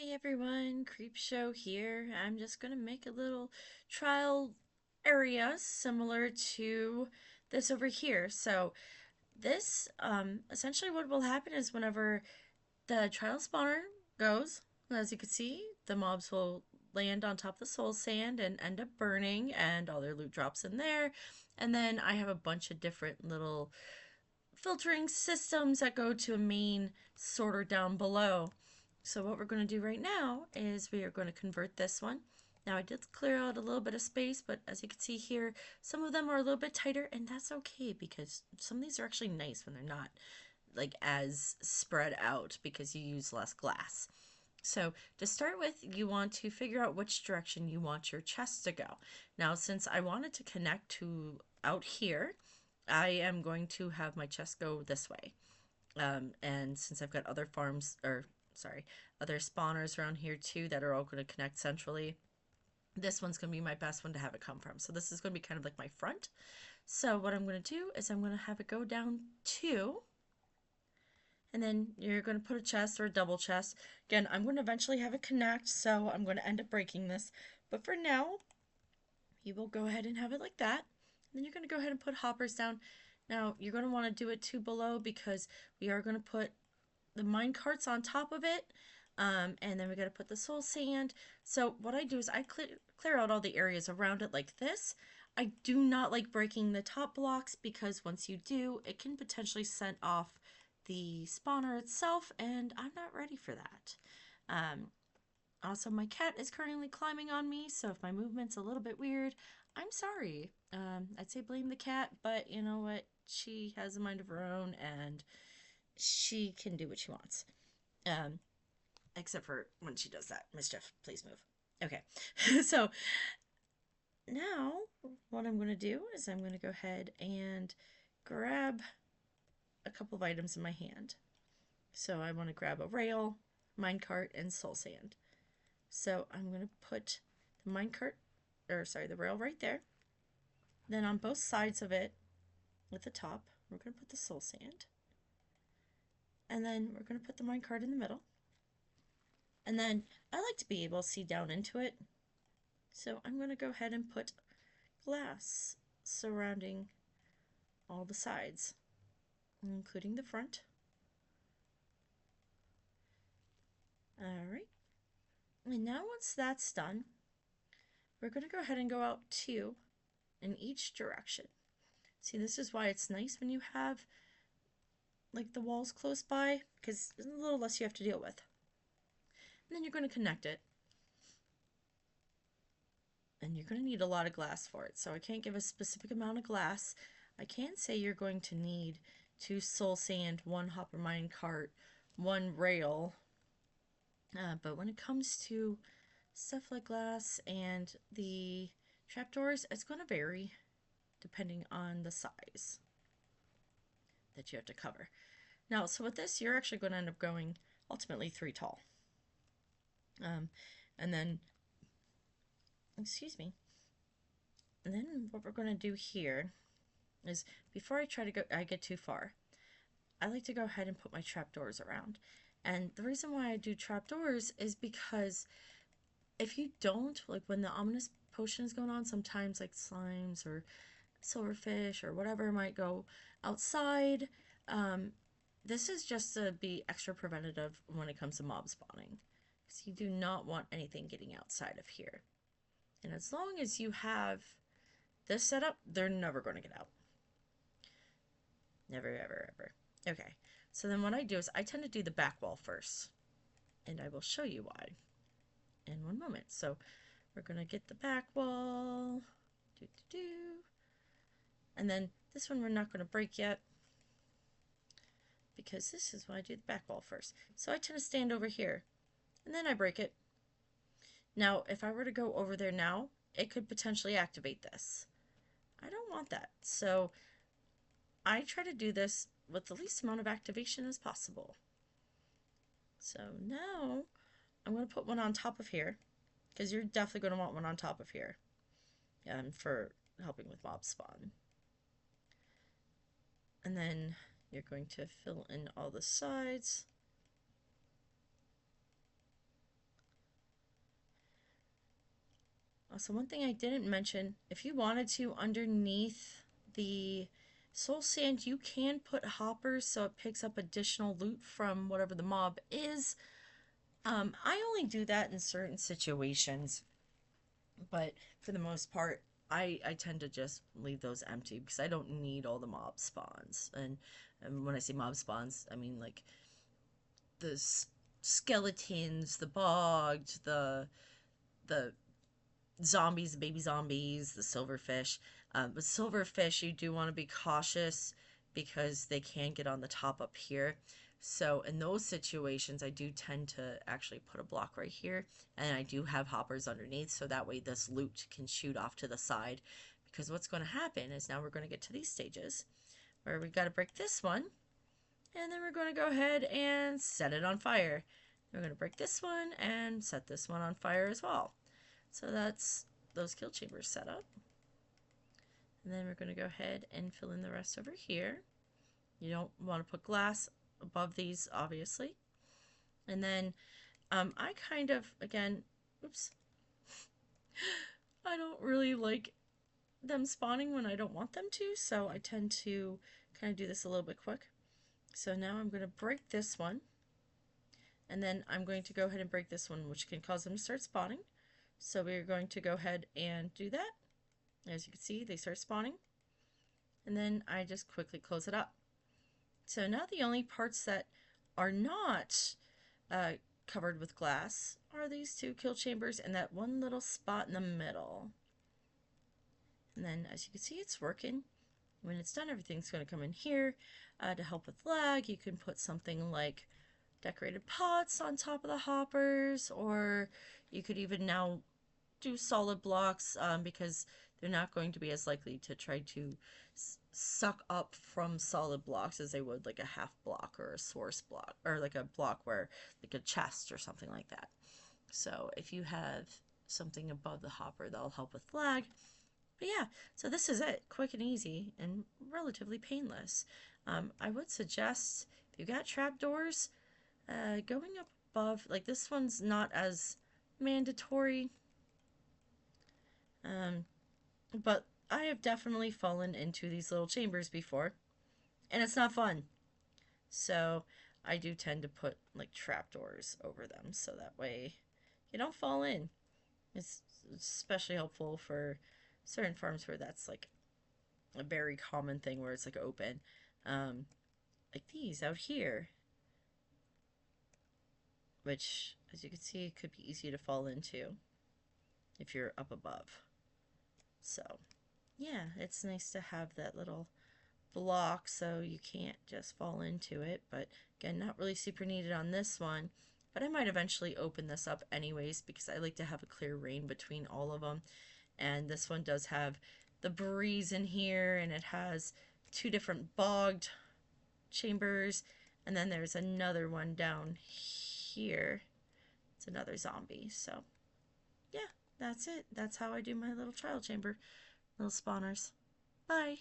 Hey everyone, Creep Show here. I'm just gonna make a little trial area similar to this over here. So this, essentially what will happen is whenever the trial spawner goes, as you can see, the mobs will land on top of the soul sand and end up burning and all their loot drops in there. And then I have a bunch of different little filtering systems that go to a main sorter down below. So what we're going to do right now is we are going to convert this one. Now I did clear out a little bit of space, but as you can see here, some of them are a little bit tighter, and that's okay because some of these are actually nice when they're not like as spread out because you use less glass. So to start with, you want to figure out which direction you want your chest to go. Now, since I wanted to connect to out here, I am going to have my chest go this way. And since I've got other farms, or sorry, other spawners around here too that are all going to connect centrally, this one's going to be my best one to have it come from. So this is going to be kind of like my front. So what I'm going to do is I'm going to have it go down 2. And then you're going to put a chest or a double chest. Again, I'm going to eventually have it connect, so I'm going to end up breaking this. But for now, you will go ahead and have it like that. And then you're going to go ahead and put hoppers down. Now, you're going to want to do it 2 below because we are going to put the mine carts on top of it. And then we got to put the soul sand. So what I do is I clear out all the areas around it like this. I do not like breaking the top blocks because once you do, it can potentially set off the spawner itself, and I'm not ready for that. Also, my cat is currently climbing on me, so if my movement's a little bit weird, I'm sorry. I'd say blame the cat, but you know what? She has a mind of her own, and she can do what she wants. Um, except for when she does that. Mischief, please move. Okay, so now what I'm going to do is I'm going to go ahead and grab a couple of items in my hand. So I want to grab a rail, minecart, and soul sand. So I'm going to put the minecart, or sorry, the rail right there. Then on both sides of it, at the top, we're going to put the soul sand. And then we're going to put the minecart in the middle. And then I like to be able to see down into it. So I'm going to go ahead and put glass surrounding all the sides, including the front. Alright. And now once that's done, we're going to go ahead and go out 2 in each direction. See, this is why it's nice when you have like the walls close by, because there's a little less you have to deal with. And then you're going to connect it. And you're going to need a lot of glass for it. So I can't give a specific amount of glass. I can say you're going to need 2 soul sand, 1 hopper minecart, 1 rail. But when it comes to stuff like glass and the trapdoors, it's going to vary depending on the size that you have to cover. Now, so with this, you're actually going to end up going ultimately 3 tall. And then, excuse me. And then what we're going to do here is before I try to get too far, I like to go ahead and put my trapdoors around. And the reason why I do trapdoors is because if you don't, like when the ominous potion is going on, sometimes like slimes or silverfish or whatever might go outside. This is just to be extra preventative when it comes to mob spawning, because you do not want anything getting outside of here. And as long as you have this setup, they're never going to get out. Never, ever, ever. Okay, so then what I do is I tend to do the back wall first, and I will show you why in one moment. So we're going to get the back wall. And then this one we're not going to break yet, because this is why I do the back wall first. So I tend to stand over here, and then I break it. Now, if I were to go over there now, it could potentially activate this. I don't want that. So I try to do this with the least amount of activation as possible. So now I'm going to put one on top of here, because you're definitely going to want one on top of here for helping with mob spawn. And then you're going to fill in all the sides. So one thing I didn't mention, if you wanted to, underneath the soul sand, you can put hoppers so it picks up additional loot from whatever the mob is. I only do that in certain situations, but for the most part, I tend to just leave those empty because I don't need all the mob spawns. And when I say mob spawns, I mean like the skeletons, the bogged, the zombies, the baby zombies, the silverfish. But silverfish, you do want to be cautious because they can get on the top up here. So in those situations, I do tend to actually put a block right here, and I do have hoppers underneath, so that way this loot can shoot off to the side. Because what's going to happen is now we're going to get to these stages where we got to break this one, and then we're going to go ahead and set it on fire. We're going to break this one and set this one on fire as well. So that's those kill chambers set up. And then we're going to go ahead and fill in the rest over here. You don't want to put glass above these, obviously. And then I kind of, again, oops, I don't really like them spawning when I don't want them to, so I tend to kind of do this a little bit quick. So now I'm going to break this one, and then I'm going to go ahead and break this one, which can cause them to start spawning. So we're going to go ahead and do that. As you can see, they start spawning. And then I just quickly close it up. So now the only parts that are not covered with glass are these two kill chambers and that one little spot in the middle. And then as you can see, it's working. When it's done, everything's going to come in here. To help with lag, you can put something like decorated pots on top of the hoppers, or you could even now do solid blocks because they're not going to be as likely to try to suck up from solid blocks as they would like a half block or a source block, or like a block where like a chest or something like that. So if you have something above the hopper, that'll help with lag. But yeah, so this is it. Quick and easy and relatively painless. I would suggest if you got trapdoors, going up above, like this one's not as mandatory. But I have definitely fallen into these little chambers before, and it's not fun. So I do tend to put like trapdoors over them so that way you don't fall in. It's especially helpful for certain farms where that's like a very common thing where it's like open. Like these out here, which as you can see could be easy to fall into if you're up above. So yeah, it's nice to have that little block so you can't just fall into it. But again, not really super needed on this one. But I might eventually open this up anyways because I like to have a clear lane between all of them. And this one does have the breeze in here, and it has two different bogged chambers. And then there's another one down here. It's another zombie. So yeah, that's it. That's how I do my little trial chamber. Little spawners. Bye.